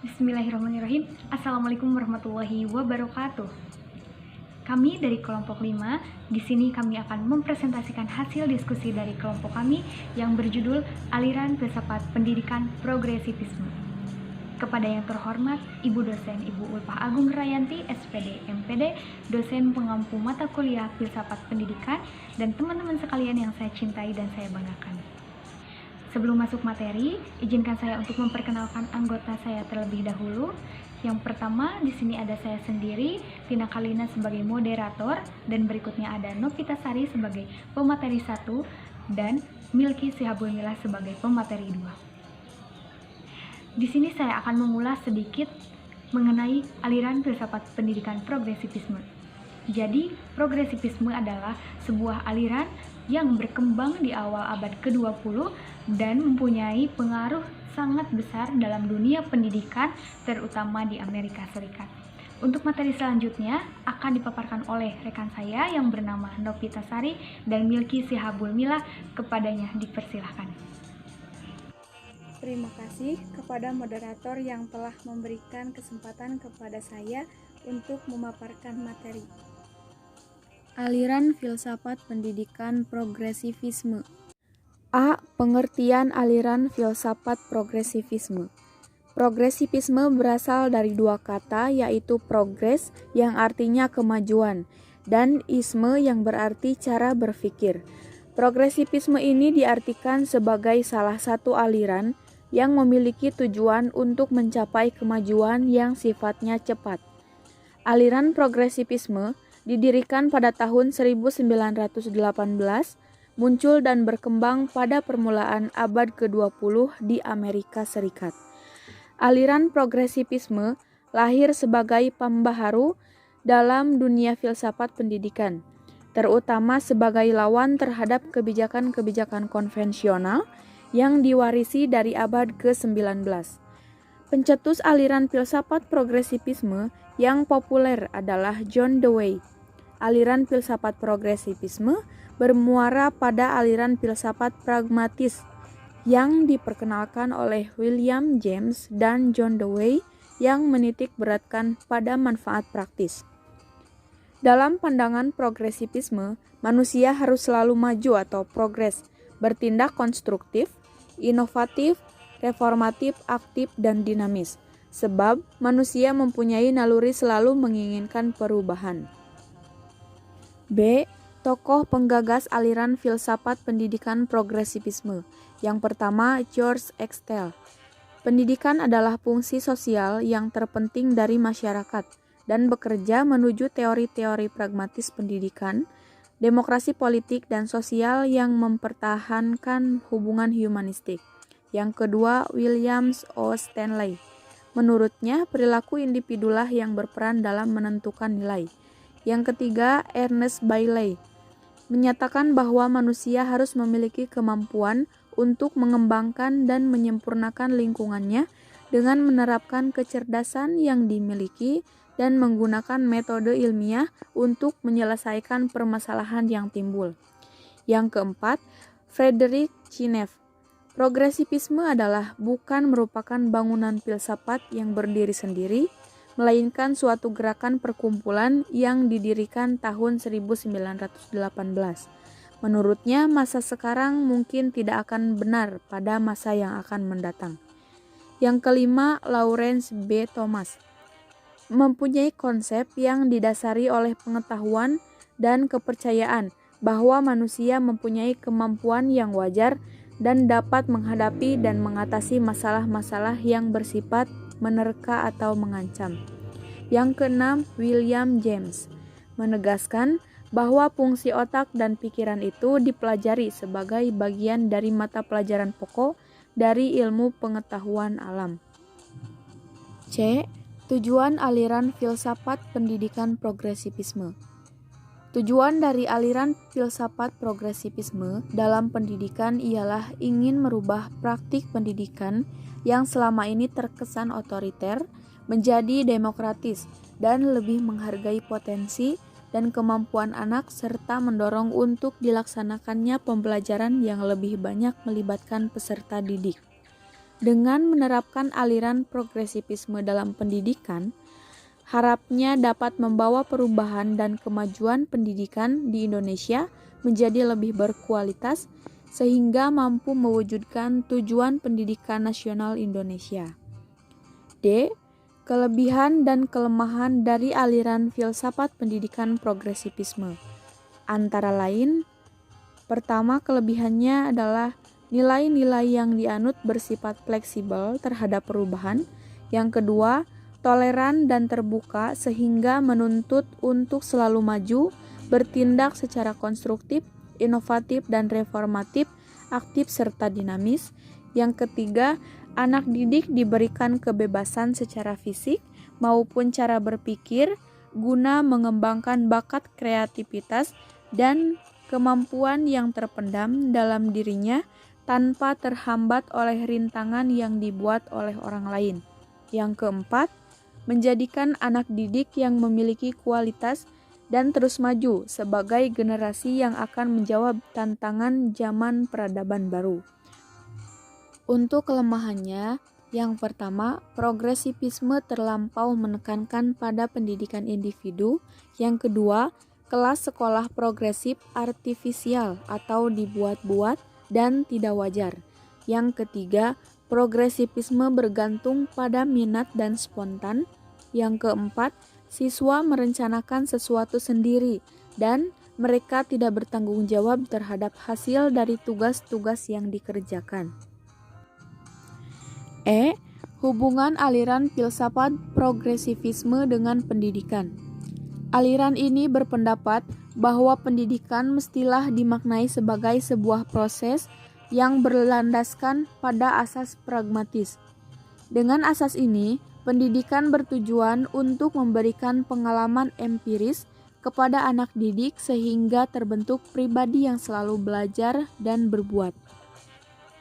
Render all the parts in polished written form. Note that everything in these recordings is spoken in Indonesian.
Bismillahirrahmanirrahim. Assalamualaikum warahmatullahi wabarakatuh. Kami dari kelompok 5, di sini kami akan mempresentasikan hasil diskusi dari kelompok kami yang berjudul Aliran Filsafat Pendidikan Progresivisme. Kepada yang terhormat Ibu dosen Ibu Ulfah Agung Rayanti, SPD, MPD, dosen pengampu mata kuliah Filsafat Pendidikan, dan teman-teman sekalian yang saya cintai dan saya banggakan. Sebelum masuk materi, izinkan saya untuk memperkenalkan anggota saya terlebih dahulu. Yang pertama, di sini ada saya sendiri, Tina Kalina sebagai moderator, dan berikutnya ada Novita Sari sebagai pemateri 1 dan Milky Sihabul Milah sebagai pemateri 2. Di sini saya akan mengulas sedikit mengenai aliran filsafat pendidikan progresivisme. Jadi, progresivisme adalah sebuah aliran yang berkembang di awal abad ke-20 dan mempunyai pengaruh sangat besar dalam dunia pendidikan, terutama di Amerika Serikat. Untuk materi selanjutnya akan dipaparkan oleh rekan saya yang bernama Novita Sari dan Milky Sihabul Milah. Kepadanya dipersilahkan. Terima kasih kepada moderator yang telah memberikan kesempatan kepada saya untuk memaparkan materi. Aliran filsafat pendidikan progresivisme. A. Pengertian aliran filsafat progresivisme. Progresivisme berasal dari dua kata, yaitu progres yang artinya kemajuan dan isme yang berarti cara berpikir. Progresivisme ini diartikan sebagai salah satu aliran yang memiliki tujuan untuk mencapai kemajuan yang sifatnya cepat. Aliran progresivisme didirikan pada tahun 1918, muncul dan berkembang pada permulaan abad ke-20 di Amerika Serikat. Aliran progresivisme lahir sebagai pembaharu dalam dunia filsafat pendidikan, terutama sebagai lawan terhadap kebijakan-kebijakan konvensional yang diwarisi dari abad ke-19. Pencetus aliran filsafat progresivisme yang populer adalah John Dewey. Aliran filsafat progresivisme bermuara pada aliran filsafat pragmatis yang diperkenalkan oleh William James dan John Dewey yang menitik beratkan pada manfaat praktis. Dalam pandangan progresivisme, manusia harus selalu maju atau progres, bertindak konstruktif, inovatif, reformatif, aktif, dan dinamis, sebab manusia mempunyai naluri selalu menginginkan perubahan. B. Tokoh penggagas aliran filsafat pendidikan progresivisme. Yang pertama, George Excel. Pendidikan adalah fungsi sosial yang terpenting dari masyarakat dan bekerja menuju teori-teori pragmatis pendidikan, demokrasi politik dan sosial yang mempertahankan hubungan humanistik. Yang kedua, William O. Stanley. Menurutnya, perilaku individulah yang berperan dalam menentukan nilai. Yang ketiga, Ernest Bailey. Menyatakan bahwa manusia harus memiliki kemampuan untuk mengembangkan dan menyempurnakan lingkungannya dengan menerapkan kecerdasan yang dimiliki dan menggunakan metode ilmiah untuk menyelesaikan permasalahan yang timbul. Yang keempat, Frederick Cheney. Progresivisme adalah bukan merupakan bangunan filsafat yang berdiri sendiri, melainkan suatu gerakan perkumpulan yang didirikan tahun 1918. Menurutnya, masa sekarang mungkin tidak akan benar pada masa yang akan mendatang. Yang kelima, Lawrence B. Thomas. Mempunyai konsep yang didasari oleh pengetahuan dan kepercayaan bahwa manusia mempunyai kemampuan yang wajar dan dapat menghadapi dan mengatasi masalah-masalah yang bersifat menerka atau mengancam. Yang keenam, William James menegaskan bahwa fungsi otak dan pikiran itu dipelajari sebagai bagian dari mata pelajaran pokok dari ilmu pengetahuan alam. C. Tujuan aliran filsafat pendidikan progresivisme. Tujuan dari aliran filsafat progresivisme dalam pendidikan ialah ingin merubah praktik pendidikan yang selama ini terkesan otoriter menjadi demokratis dan lebih menghargai potensi dan kemampuan anak serta mendorong untuk dilaksanakannya pembelajaran yang lebih banyak melibatkan peserta didik. Dengan menerapkan aliran progresivisme dalam pendidikan, harapnya dapat membawa perubahan dan kemajuan pendidikan di Indonesia menjadi lebih berkualitas sehingga mampu mewujudkan tujuan pendidikan nasional Indonesia. D. Kelebihan dan kelemahan dari aliran filsafat pendidikan progresivisme. Antara lain, pertama, kelebihannya adalah nilai-nilai yang dianut bersifat fleksibel terhadap perubahan. Yang kedua, toleran dan terbuka sehingga menuntut untuk selalu maju, bertindak secara konstruktif, inovatif dan reformatif, aktif serta dinamis. Yang ketiga, anak didik diberikan kebebasan secara fisik maupun cara berpikir guna mengembangkan bakat kreativitas dan kemampuan yang terpendam dalam dirinya tanpa terhambat oleh rintangan yang dibuat oleh orang lain. Yang keempat, menjadikan anak didik yang memiliki kualitas dan terus maju sebagai generasi yang akan menjawab tantangan zaman peradaban baru. Untuk kelemahannya, yang pertama, progresivisme terlampau menekankan pada pendidikan individu. Yang kedua, kelas sekolah progresif artifisial atau dibuat-buat dan tidak wajar. Yang ketiga, progresivisme bergantung pada minat dan spontan. Yang keempat, siswa merencanakan sesuatu sendiri dan mereka tidak bertanggung jawab terhadap hasil dari tugas-tugas yang dikerjakan. E. Hubungan aliran filsafat progresivisme dengan pendidikan. Aliran ini berpendapat bahwa pendidikan mestilah dimaknai sebagai sebuah proses yang berlandaskan pada asas pragmatis. Dengan asas ini, pendidikan bertujuan untuk memberikan pengalaman empiris kepada anak didik sehingga terbentuk pribadi yang selalu belajar dan berbuat.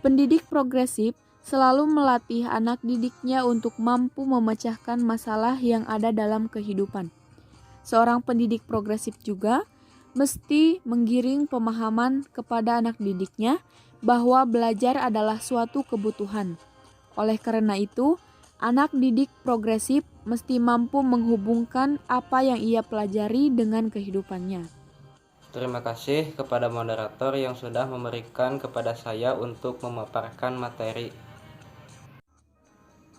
Pendidik progresif selalu melatih anak didiknya untuk mampu memecahkan masalah yang ada dalam kehidupan. Seorang pendidik progresif juga mesti menggiring pemahaman kepada anak didiknya bahwa belajar adalah suatu kebutuhan. Oleh karena itu, anak didik progresif mesti mampu menghubungkan apa yang ia pelajari dengan kehidupannya. Terima kasih kepada moderator yang sudah memberikan kepada saya untuk memaparkan materi.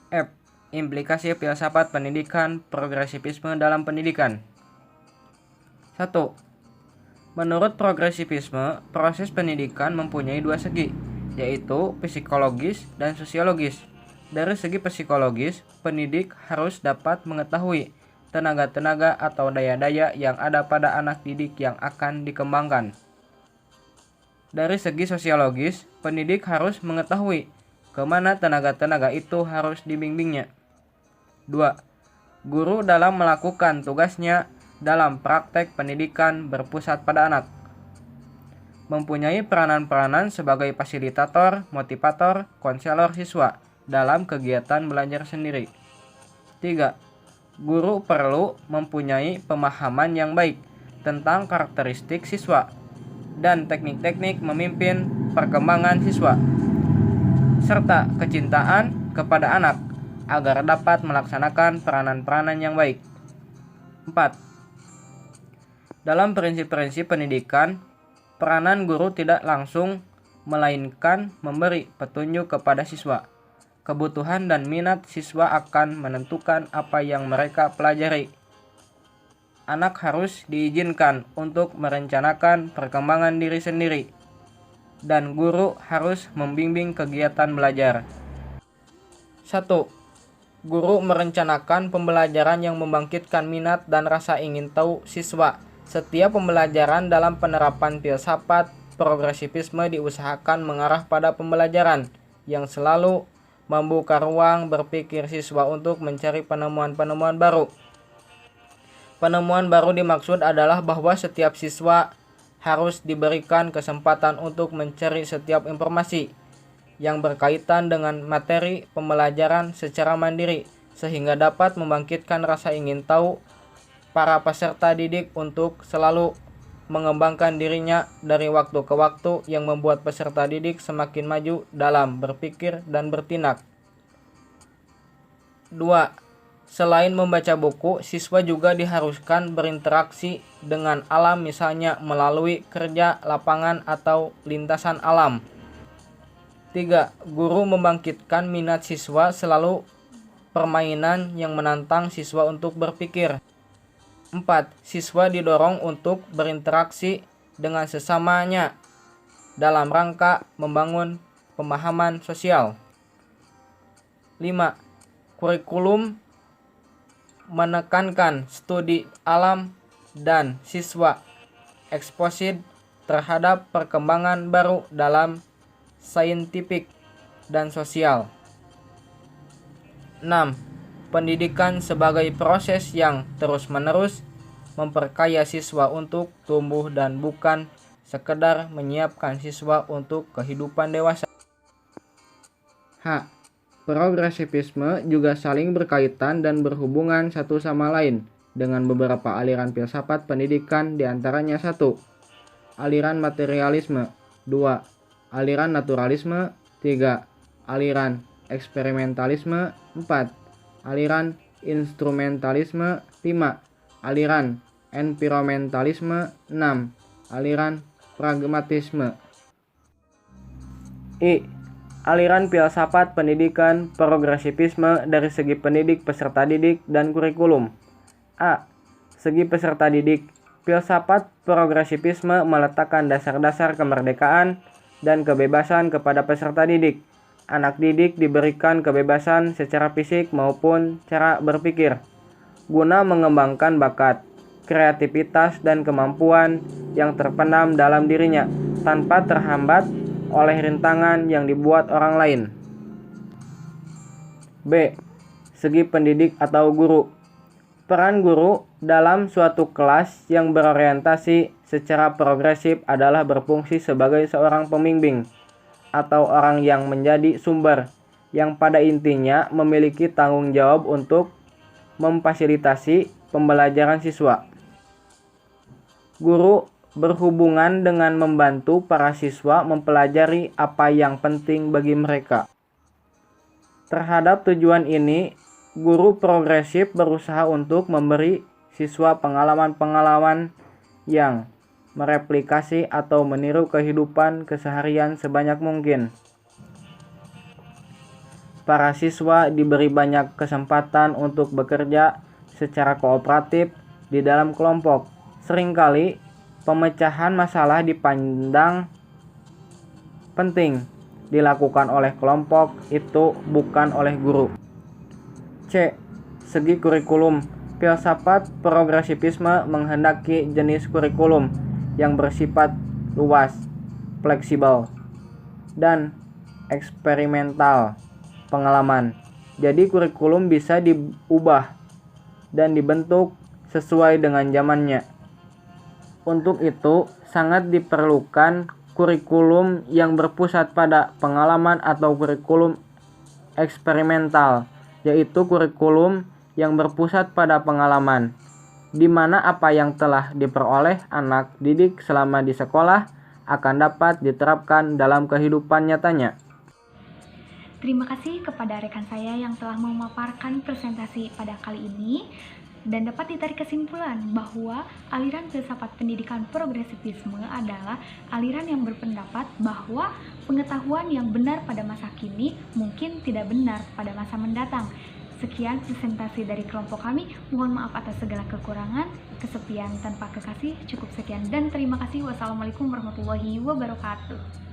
F. Implikasi filsafat pendidikan progresivisme dalam pendidikan. 1. Menurut progresivisme, proses pendidikan mempunyai dua segi, yaitu psikologis dan sosiologis. Dari segi psikologis, pendidik harus dapat mengetahui tenaga-tenaga atau daya-daya yang ada pada anak didik yang akan dikembangkan. Dari segi sosiologis, pendidik harus mengetahui kemana tenaga-tenaga itu harus dibimbingnya. 2. Guru dalam melakukan tugasnya dalam praktek pendidikan berpusat pada anak mempunyai peranan-peranan sebagai fasilitator, motivator, konselor siswa dalam kegiatan belajar sendiri. 3. Guru perlu mempunyai pemahaman yang baik tentang karakteristik siswa dan teknik-teknik memimpin perkembangan siswa, serta kecintaan kepada anak agar dapat melaksanakan peranan-peranan yang baik. 4. Dalam prinsip-prinsip pendidikan, peranan guru tidak langsung melainkan memberi petunjuk kepada siswa. Kebutuhan dan minat siswa akan menentukan apa yang mereka pelajari. Anak harus diizinkan untuk merencanakan perkembangan diri sendiri, dan guru harus membimbing kegiatan belajar. 1. Guru merencanakan pembelajaran yang membangkitkan minat dan rasa ingin tahu siswa. Setiap pembelajaran dalam penerapan filsafat progresivisme diusahakan mengarah pada pembelajaran yang selalu membuka ruang berpikir siswa untuk mencari penemuan-penemuan baru. Penemuan baru dimaksud adalah bahwa setiap siswa harus diberikan kesempatan untuk mencari setiap informasi yang berkaitan dengan materi pembelajaran secara mandiri, sehingga dapat membangkitkan rasa ingin tahu para peserta didik untuk selalu mengembangkan dirinya dari waktu ke waktu yang membuat peserta didik semakin maju dalam berpikir dan bertindak. 2. Selain membaca buku, siswa juga diharuskan berinteraksi dengan alam, misalnya melalui kerja lapangan atau lintasan alam. 3. Guru membangkitkan minat siswa selalu permainan yang menantang siswa untuk berpikir. 4. Siswa didorong untuk berinteraksi dengan sesamanya dalam rangka membangun pemahaman sosial. 5. Kurikulum menekankan studi alam dan siswa eksposisi terhadap perkembangan baru dalam saintifik dan sosial. 6. Pendidikan sebagai proses yang terus-menerus memperkaya siswa untuk tumbuh dan bukan sekedar menyiapkan siswa untuk kehidupan dewasa. H. Progresivisme juga saling berkaitan dan berhubungan satu sama lain dengan beberapa aliran filsafat pendidikan, diantaranya 1. Aliran materialisme, 2. Aliran naturalisme, 3. Aliran eksperimentalisme, 4. Aliran instrumentalisme, 5. Aliran environmentalisme, 6. Aliran pragmatisme. I. Aliran filsafat pendidikan progresivisme dari segi pendidik, peserta didik, dan kurikulum. A. Segi peserta didik, filsafat progresivisme meletakkan dasar-dasar kemerdekaan dan kebebasan kepada peserta didik. Anak didik diberikan kebebasan secara fisik maupun cara berpikir, guna mengembangkan bakat, kreativitas, dan kemampuan yang terpendam dalam dirinya, tanpa terhambat oleh rintangan yang dibuat orang lain. B. Segi pendidik atau guru. Peran guru dalam suatu kelas yang berorientasi secara progresif adalah berfungsi sebagai seorang pembimbing atau orang yang menjadi sumber, yang pada intinya memiliki tanggung jawab untuk memfasilitasi pembelajaran siswa. Guru berhubungan dengan membantu para siswa mempelajari apa yang penting bagi mereka. Terhadap tujuan ini, guru progresif berusaha untuk memberi siswa pengalaman-pengalaman yang mereplikasi atau meniru kehidupan keseharian sebanyak mungkin. Para siswa diberi banyak kesempatan untuk bekerja secara kooperatif di dalam kelompok. Seringkali pemecahan masalah dipandang penting dilakukan oleh kelompok itu, bukan oleh guru. C. Segi kurikulum. Filsafat progresivisme menghendaki jenis kurikulum yang bersifat luas, fleksibel, dan eksperimental pengalaman. Jadi kurikulum bisa diubah dan dibentuk sesuai dengan zamannya. Untuk itu, sangat diperlukan kurikulum yang berpusat pada pengalaman atau kurikulum eksperimental, yaitu kurikulum yang berpusat pada pengalaman, di mana apa yang telah diperoleh anak didik selama di sekolah akan dapat diterapkan dalam kehidupan nyatanya. Terima kasih kepada rekan saya yang telah memaparkan presentasi pada kali ini, dan dapat ditarik kesimpulan bahwa aliran filsafat pendidikan progresivisme adalah aliran yang berpendapat bahwa pengetahuan yang benar pada masa kini mungkin tidak benar pada masa mendatang. Sekian presentasi dari kelompok kami. Mohon maaf atas segala kekurangan. Kesepian tanpa kekasih. Cukup sekian dan terima kasih. Wassalamualaikum warahmatullahi wabarakatuh.